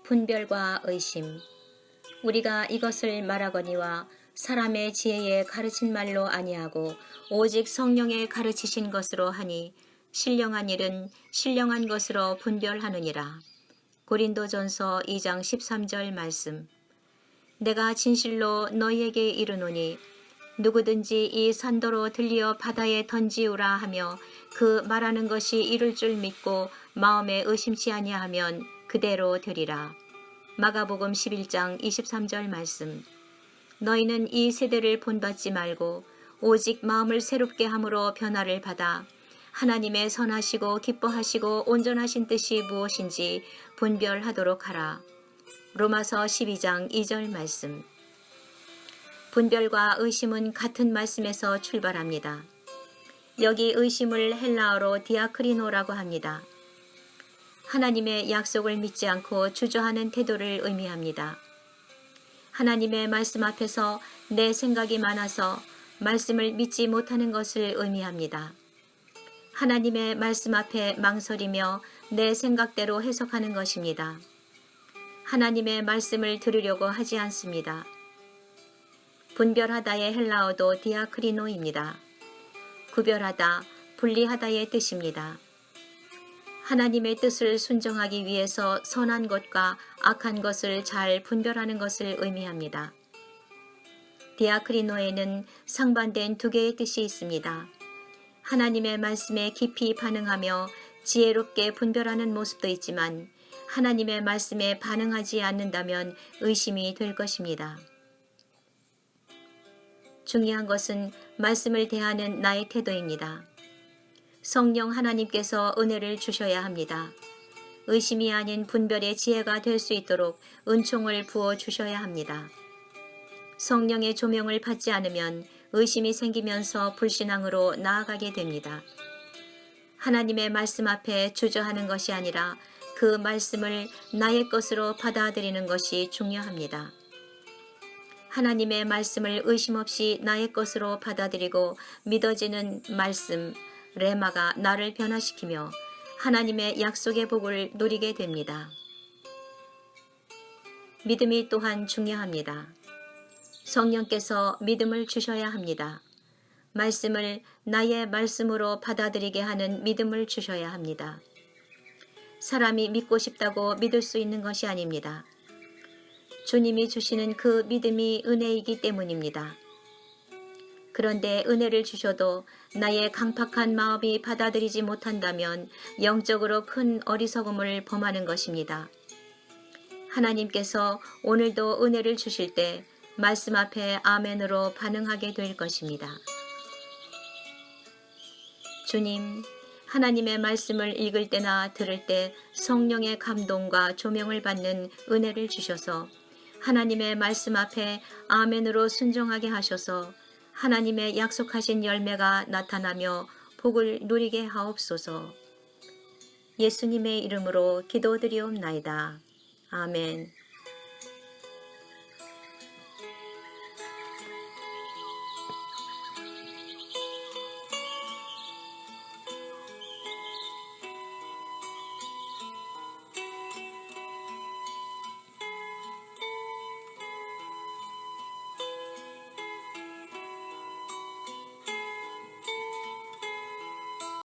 분별과 의심. 우리가 이것을 말하거니와 사람의 지혜에 가르친 말로 아니하고 오직 성령의 가르치신 것으로 하니 신령한 일은 신령한 것으로 분별하느니라. 고린도전서 2장 13절 말씀. 내가 진실로 너희에게 이르노니 누구든지 이 산도로 들리어 바다에 던지우라 하며 그 말하는 것이 이룰 줄 믿고 마음에 의심치 아니하면 그대로 되리라. 마가복음 11장 23절 말씀. 너희는 이 세대를 본받지 말고 오직 마음을 새롭게 함으로 변화를 받아 하나님의 선하시고 기뻐하시고 온전하신 뜻이 무엇인지 분별하도록 하라. 로마서 12장 2절 말씀. 분별과 의심은 같은 말씀에서 출발합니다. 여기 의심을 헬라어로 디아크리노라고 합니다. 하나님의 약속을 믿지 않고 주저하는 태도를 의미합니다. 하나님의 말씀 앞에서 내 생각이 많아서 말씀을 믿지 못하는 것을 의미합니다. 하나님의 말씀 앞에 망설이며 내 생각대로 해석하는 것입니다. 하나님의 말씀을 들으려고 하지 않습니다. 분별하다의 헬라어도 디아크리노입니다. 구별하다, 분리하다의 뜻입니다. 하나님의 뜻을 순종하기 위해서 선한 것과 악한 것을 잘 분별하는 것을 의미합니다. 디아크리노에는 상반된 두 개의 뜻이 있습니다. 하나님의 말씀에 깊이 반응하며 지혜롭게 분별하는 모습도 있지만 하나님의 말씀에 반응하지 않는다면 의심이 될 것입니다. 중요한 것은 말씀을 대하는 나의 태도입니다. 성령 하나님께서 은혜를 주셔야 합니다. 의심이 아닌 분별의 지혜가 될 수 있도록 은총을 부어 주셔야 합니다. 성령의 조명을 받지 않으면 의심이 생기면서 불신앙으로 나아가게 됩니다. 하나님의 말씀 앞에 주저하는 것이 아니라 그 말씀을 나의 것으로 받아들이는 것이 중요합니다. 하나님의 말씀을 의심 없이 나의 것으로 받아들이고 믿어지는 말씀, 레마가 나를 변화시키며 하나님의 약속의 복을 누리게 됩니다. 믿음이 또한 중요합니다. 성령께서 믿음을 주셔야 합니다. 말씀을 나의 말씀으로 받아들이게 하는 믿음을 주셔야 합니다. 사람이 믿고 싶다고 믿을 수 있는 것이 아닙니다. 주님이 주시는 그 믿음이 은혜이기 때문입니다. 그런데 은혜를 주셔도 나의 강팍한 마음이 받아들이지 못한다면 영적으로 큰 어리석음을 범하는 것입니다. 하나님께서 오늘도 은혜를 주실 때 말씀 앞에 아멘으로 반응하게 될 것입니다. 주님, 하나님의 말씀을 읽을 때나 들을 때 성령의 감동과 조명을 받는 은혜를 주셔서 하나님의 말씀 앞에 아멘으로 순종하게 하셔서 하나님의 약속하신 열매가 나타나며 복을 누리게 하옵소서. 예수님의 이름으로 기도드리옵나이다. 아멘.